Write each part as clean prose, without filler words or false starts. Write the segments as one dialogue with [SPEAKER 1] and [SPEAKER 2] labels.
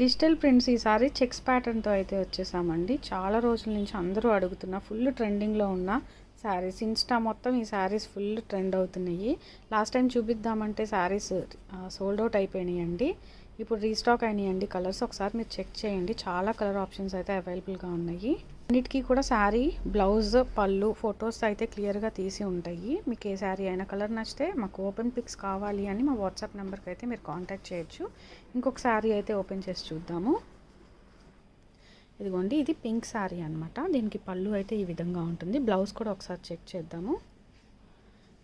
[SPEAKER 1] Digital prints ఈసారి checks ప్యాటర్న్తో అయితే వచ్చేసామండి. చాలా రోజుల నుంచి అందరూ అడుగుతున్న ఫుల్ ట్రెండింగ్లో ఉన్న శారీస్, ఇన్స్టా మొత్తం ఈ శారీస్ ఫుల్ ట్రెండ్ అవుతున్నాయి. లాస్ట్ టైం చూపిద్దామంటే శారీస్ సోల్డ్ అవుట్ అయిపోయినాయండి. ఇప్పుడు రీస్టాక్ అయినాయండి కలర్స్. ఒకసారి మీరు చెక్ చేయండి, చాలా కలర్ ఆప్షన్స్ అయితే అవైలబుల్గా ఉన్నాయి. అన్నిటికీ కూడా శారీ, బ్లౌజ్, పళ్ళు ఫొటోస్ అయితే క్లియర్గా తీసి ఉంటాయి. మీకు ఏ శారీ అయినా కలర్ నచ్చితే మాకు ఓపెన్ పిక్స్ కావాలి అని మా వాట్సాప్ నెంబర్కి అయితే మీరు కాంటాక్ట్ చేయొచ్చు. ఇంకొక శారీ అయితే ఓపెన్ చేసి చూద్దాము. ఇదిగోండి, ఇది పింక్ శారీ అనమాట. దీనికి పళ్ళు అయితే ఈ విధంగా ఉంటుంది. బ్లౌజ్ కూడా ఒకసారి చెక్ చేద్దాము.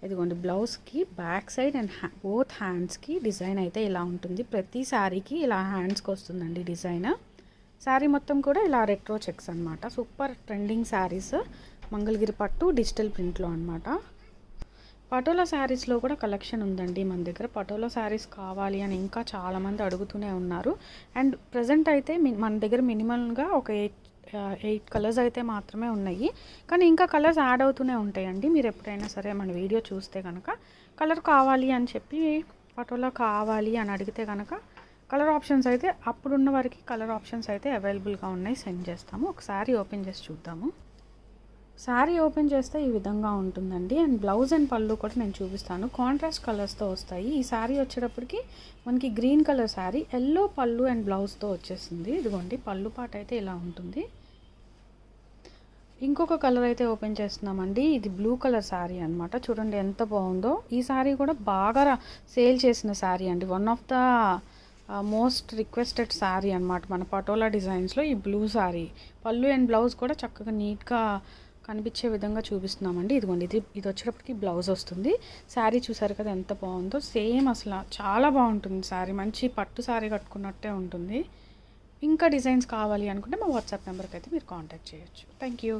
[SPEAKER 1] ఇదిగోండి, బ్లౌజ్కి బ్యాక్ సైడ్ అండ్ బోత్ హ్యాండ్స్కి డిజైన్ అయితే ఇలా ఉంటుంది. ప్రతి శారీకి ఇలా హ్యాండ్స్కి వస్తుందండి డిజైన్. శారీ మొత్తం కూడా ఇలా రెట్రో చెక్స్ అనమాట. సూపర్ ట్రెండింగ్ శారీస్, మంగళగిరి పట్టు డిజిటల్ ప్రింట్లో అనమాట. పటోలా శారీస్లో కూడా కలెక్షన్ ఉందండి మన దగ్గర. పటోలా శారీస్ కావాలి అని ఇంకా చాలామంది అడుగుతూనే ఉన్నారు. అండ్ ప్రజెంట్ అయితే మన దగ్గర మినిమంగా ఒక 8 కలర్స్ అయితే మాత్రమే ఉన్నాయి. కానీ ఇంకా కలర్స్ యాడ్ అవుతూనే ఉంటాయండి. మీరు ఎప్పుడైనా సరే మన వీడియో చూస్తే కనుక కలర్ కావాలి అని చెప్పి, పటోలా కావాలి అని అడిగితే కనుక కలర్ ఆప్షన్స్ అయితే అప్పుడున్న వరకు కలర్ ఆప్షన్స్ అయితే అవైలబుల్గా ఉన్నాయి, సెండ్ చేస్తాము. ఒకసారి ఓపెన్ చేసి చూద్దాము. శారీ ఓపెన్ చేస్తే ఈ విధంగా ఉంటుందండి. అండ్ బ్లౌజ్ అండ్ పళ్ళు కూడా నేను చూపిస్తాను. కాంట్రాస్ట్ కలర్స్తో వస్తాయి. ఈ శారీ వచ్చేటప్పటికి మనకి గ్రీన్ కలర్ శారీ, ఎల్లో పళ్ళు అండ్ బ్లౌజ్తో వచ్చేస్తుంది. ఇదిగోండి, పళ్ళు పాట అయితే ఇలా ఉంటుంది. ఇంకొక కలర్ అయితే ఓపెన్ చేస్తున్నామండి. ఇది బ్లూ కలర్ శారీ అనమాట. చూడండి ఎంత బాగుందో. ఈ శారీ కూడా బాగా సేల్ చేసిన శారీ అండి. One of the most requested sari అనమాట మన పటోలా డిజైన్స్లో. ఈ బ్లూ శారీ పళ్ళు అండ్ బ్లౌజ్ కూడా చక్కగా నీట్గా కనిపించే విధంగా చూపిస్తున్నామండి. ఇదిగోండి, ఇది వచ్చేటప్పటికి బ్లౌజ్ వస్తుంది. శారీ చూసారు కదా ఎంత బాగుందో. సేమ్ అసలు చాలా బాగుంటుంది శారీ. మంచి పట్టు శారీ కట్టుకున్నట్టే ఉంటుంది. ఇంకా డిజైన్స్ కావాలి అనుకుంటే మా వాట్సాప్ నెంబర్కి అయితే మీరు కాంటాక్ట్ చేయొచ్చు. Thank you.